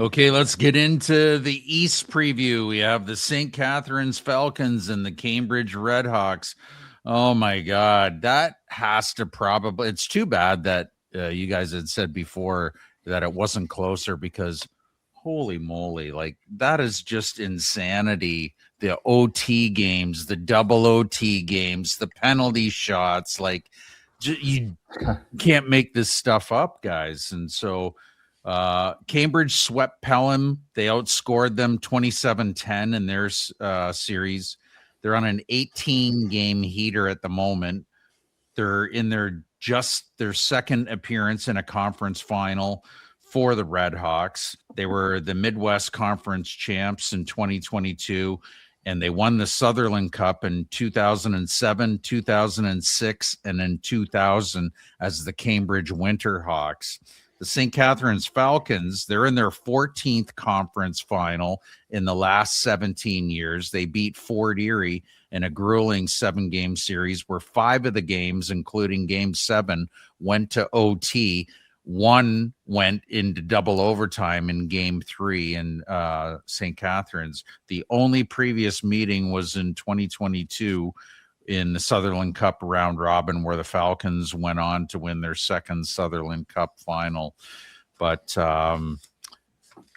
Okay, let's get into the East preview. We have the St. Catharines Falcons and the Cambridge RedHawks. Oh my God, that has to probably. It's too bad that you guys had said before that it wasn't closer because holy moly, like that is just insanity. The OT games, the double OT games, the penalty shots, like you can't make this stuff up, guys. And so Cambridge swept Pelham. They outscored them 27-10 in their series. They're on an 18 game heater at the moment. They're in their second appearance in a conference final for the RedHawks. They were the Midwest Conference champs in 2022, and they won the Sutherland Cup in 2007, 2006, and in 2000 as the Cambridge Winterhawks. The St. Catharines Falcons, they're in their 14th conference final in the last 17 years. They beat Fort Erie in a grueling 7-game series where 5 of the games, including Game 7, went to OT. 1 went into double overtime in Game 3 in St. Catharines. The only previous meeting was in 2022 in the Sutherland Cup round robin, where the Falcons went on to win their second Sutherland Cup final. But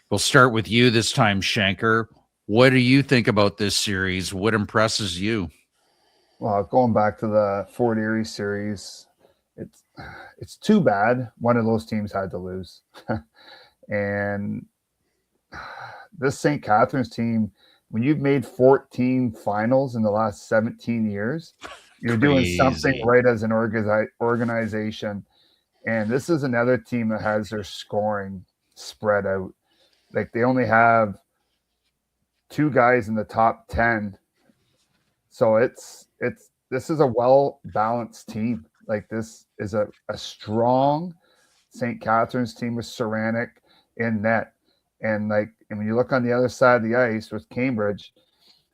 we'll start with you this time, Schencker. What do you think about this series? What impresses you? Well, going back to the Fort Erie series, it's too bad one of those teams had to lose. And this St. Catharines team, when you've made 14 finals in the last 17 years, you're doing something right as an organization. And this is another team that has their scoring spread out. Like they only have 2 guys in the top 10. So this is a well-balanced team. Like this is a strong St. Catharines team with Saranic in net. And when you look on the other side of the ice with Cambridge,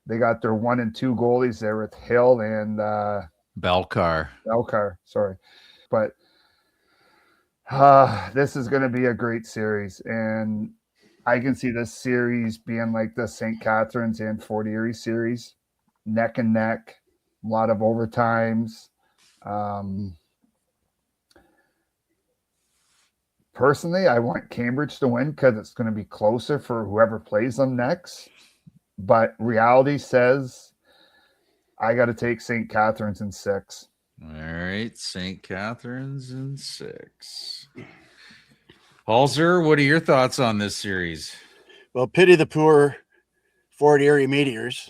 they got their 1 and 2 goalies there with Hill and Belkar. Sorry. But this is going to be a great series. And I can see this series being like the St. Catharines and Fort Erie series, neck and neck, a lot of overtimes. Personally, I want Cambridge to win because it's going to be closer for whoever plays them next. But reality says I got to take St. Catharines in 6. All right, St. Catharines in 6. Hawlzer, what are your thoughts on this series? Well, pity the poor Fort Erie Meteors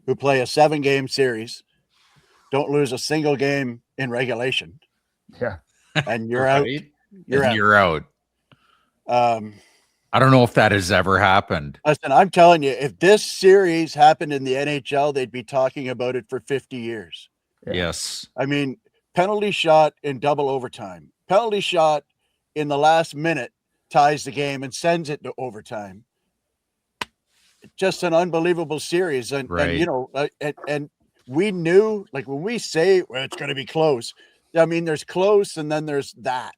who play a 7-game series, don't lose a single game in regulation. Yeah. And you're out. You're out. I don't know if that has ever happened. Listen, I'm telling you, if this series happened in the NHL, they'd be talking about it for 50 years. Yeah. Yes. I mean, penalty shot in double overtime, penalty shot in the last minute ties the game and sends it to overtime. Just an unbelievable series. And, right. And you know, and we knew, like when we say, well, it's going to be close. I mean, there's close and then there's that.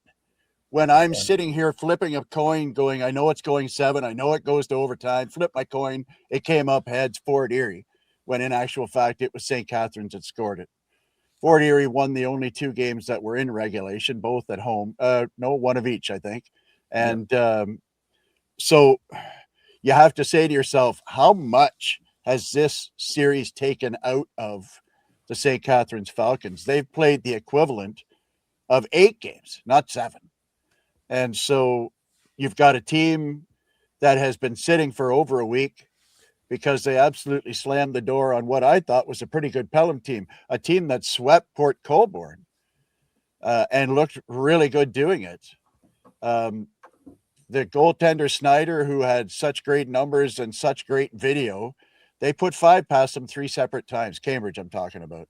When I'm sitting here flipping a coin going, I know it's going 7. I know it goes to overtime. Flip my coin. It came up heads Fort Erie, when in actual fact, it was St. Catharines that scored it. Fort Erie won the only 2 games that were in regulation, both at home. No, one of each, I think. And so you have to say to yourself, how much has this series taken out of the St. Catharines Falcons? They've played the equivalent of 8 games, not 7. And so you've got a team that has been sitting for over a week because they absolutely slammed the door on what I thought was a pretty good Pelham team, a team that swept Port Colborne and looked really good doing it. The goaltender Snyder, who had such great numbers and such great video, they put 5 past them 3 separate times. Cambridge, I'm talking about.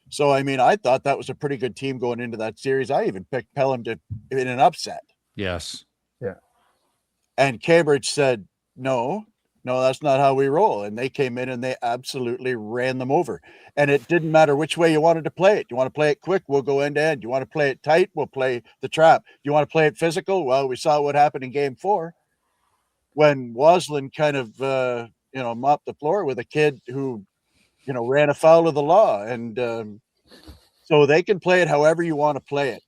So, I mean, I thought that was a pretty good team going into that series. I even picked Pelham in an upset. Yes. Yeah. And Cambridge said, no, that's not how we roll. And they came in and they absolutely ran them over. And it didn't matter which way you wanted to play it. You want to play it quick? We'll go end to end. You want to play it tight? We'll play the trap. You want to play it physical? Well, we saw what happened in Game 4. when Waslin kind of mopped the floor with a kid who ran afoul of the law, and so they can play it however you want to play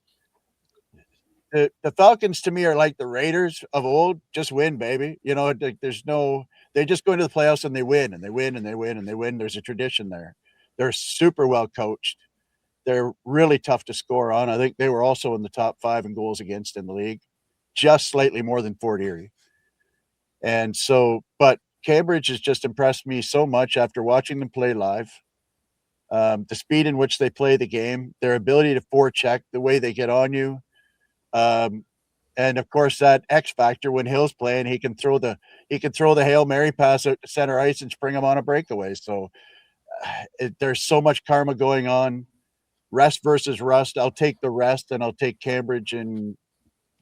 it. The Falcons to me are like the Raiders of old. Just win, baby. There's no. They just go into the playoffs and they win and they win and they win and they win. There's a tradition there. They're super well coached. They're really tough to score on. I think they were also in the top 5 in goals against in the league, just slightly more than Fort Erie. And so, but Cambridge has just impressed me so much after watching them play live. The speed in which they play the game, their ability to forecheck, the way they get on you. And of course that X factor when Hill's playing, he can throw the Hail Mary pass out to center ice and spring him on a breakaway. So there's so much karma going on. Rest versus rust. I'll take the rest, and I'll take Cambridge in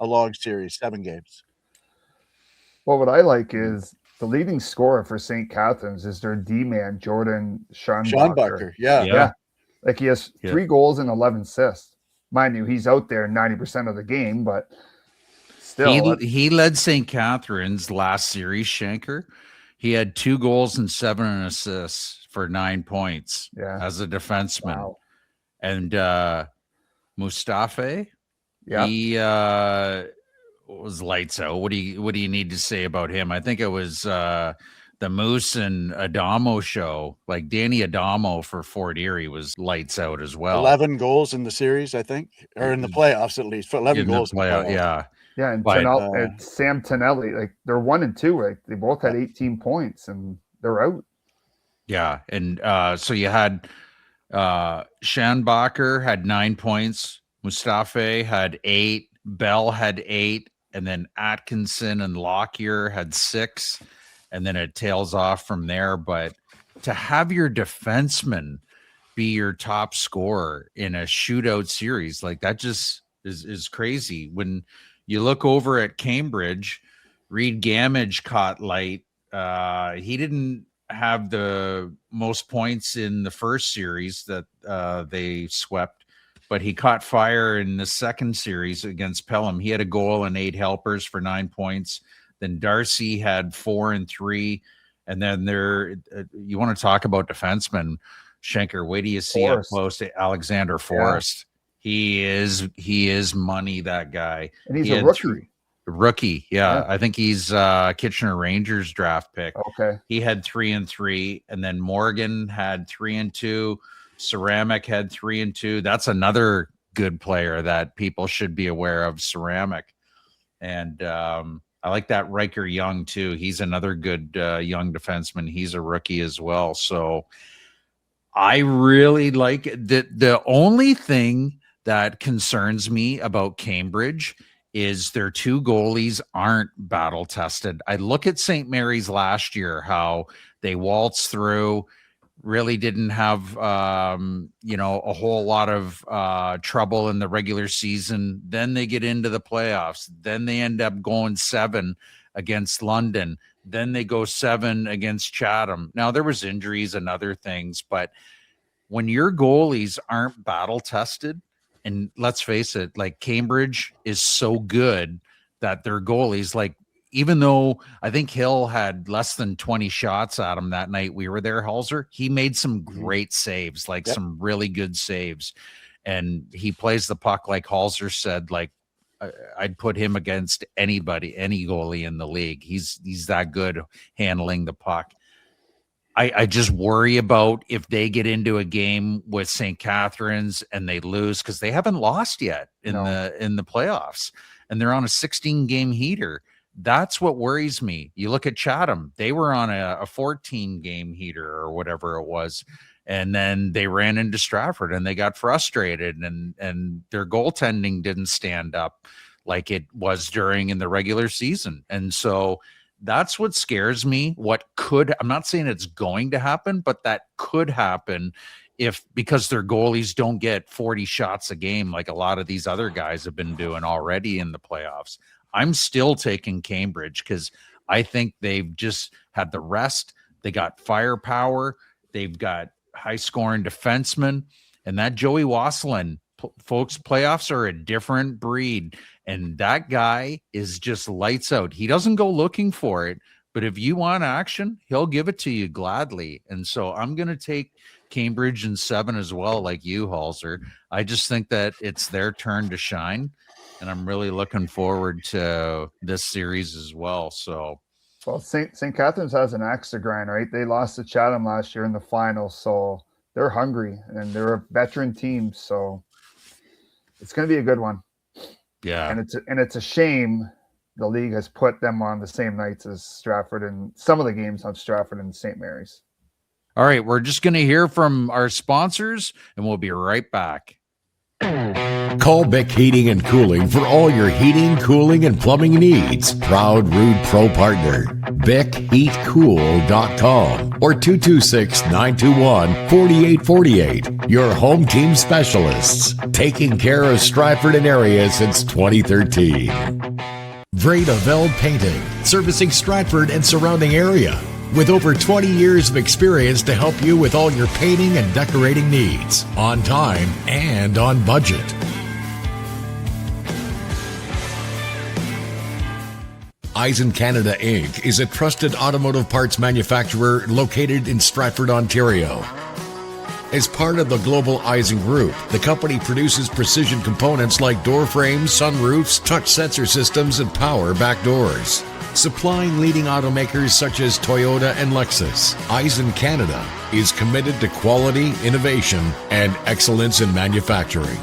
a long series, 7 games. Well, what I like is the leading scorer for St. Catharines is their D-man, Jordan Schonbacher. Yeah. Like he has 3 goals and 11 assists. Mind you, he's out there 90% of the game, but still. He led St. Catharines last series, Schencker. He had 2 goals and 7 assists for 9 points as a defenseman. Wow. And Mustafa, he was lights out. What do you need to say about him? I think it was the Moose and Adamo show. Like Danny Adamo for Fort Erie was lights out as well. 11 goals in the series, I think, or in the playoffs at least. For 11 goals in the playoffs. Yeah, and Sam Tonelli, like they're 1 and 2. Like they both had 18 points, and they're out. Yeah, and so you had Schanbacher had 9 points, Mustafa had 8, Bell had 8, and then Atkinson and Lockyer had 6, and then it tails off from there. But to have your defenseman be your top scorer in a shootout series, like that just is crazy. When you look over at Cambridge, Reed Gamage caught light. He didn't have the most points in the first series that they swept, but he caught fire in the second series against Pelham. He had a goal and 8 helpers for 9 points. Then Darcy had 4 and 3. And then you want to talk about defensemen, Schencker, wait till you see up close to Alexander Forrest. He is money, that guy. And he's a rookie. Rookie, yeah. I think he's Kitchener Rangers draft pick. Okay. He had 3 and 3, and then Morgan had 3 and 2. Ceramic had 3 and 2. That's another good player that people should be aware of, Ceramic. And I like that Riker Young too. He's another good young defenseman. He's a rookie as well. So I really like the only thing that concerns me about Cambridge is their 2 goalies aren't battle tested. I look at St. Mary's last year, how they waltzed through, really didn't have, a whole lot of trouble in the regular season. Then they get into the playoffs. Then they end up going 7 against London. Then they go 7 against Chatham. Now, there was injuries and other things, but when your goalies aren't battle tested, and let's face it, like Cambridge is so good that their goalies, like, even though I think Hill had less than 20 shots at him that night we were there, Hawlzer, he made some great saves, like some really good saves. And he plays the puck, like Hawlzer said, like I'd put him against anybody, any goalie in the league. He's that good handling the puck. I just worry about if they get into a game with St. Catharines and they lose, because they haven't lost yet in the playoffs, and they're on a 16-game heater. That's what worries me. You look at Chatham; they were on a 14-game heater or whatever it was, and then they ran into Stratford and they got frustrated, and their goaltending didn't stand up like it was in the regular season, and so. That's what scares me. I'm not saying it's going to happen, but that could happen because their goalies don't get 40 shots a game like a lot of these other guys have been doing already in the playoffs. I'm still taking Cambridge because I think they've just had the rest. They got firepower. They've got high-scoring defensemen. And that Joey Wassland, folks, playoffs are a different breed, and that guy is just lights out. He doesn't go looking for it, but if you want action, he'll give it to you gladly. And so I'm going to take Cambridge in 7 as well, like you, Hawlzer. I just think that it's their turn to shine, and I'm really looking forward to this series as well. So, well, St. Catharines has an axe to grind, right? They lost to Chatham last year in the finals, so they're hungry, and they're a veteran team, so it's going to be a good one. Yeah, and it's a shame the league has put them on the same nights as Stratford, and some of the games on Stratford and St. Mary's. All right, we're just going to hear from our sponsors, and we'll be right back. Call Bick Heating and Cooling for all your heating, cooling, and plumbing needs. Proud Rude Pro partner. BickHeatCool.com or 226-921-4848. Your home team specialists. Taking care of Stratford and area since 2013. Vreda Veld Painting. Servicing Stratford and surrounding area. With over 20 years of experience to help you with all your painting and decorating needs, on time and on budget. Eisen Canada Inc. is a trusted automotive parts manufacturer located in Stratford, Ontario. As part of the global Eisen Group, the company produces precision components like door frames, sunroofs, touch sensor systems, and power back doors. Supplying leading automakers such as Toyota and Lexus, Eisen Canada is committed to quality, innovation, and excellence in manufacturing.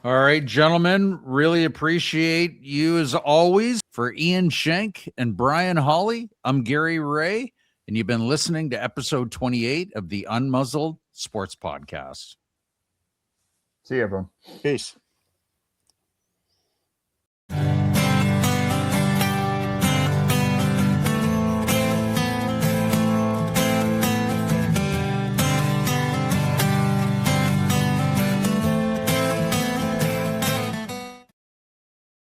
All right, gentlemen, really appreciate you as always. For Ian Schenck and Brian Hawley, I'm Gary Ray, and you've been listening to episode 28 of the Unmuzzled Sports Podcast. See you, everyone. Peace.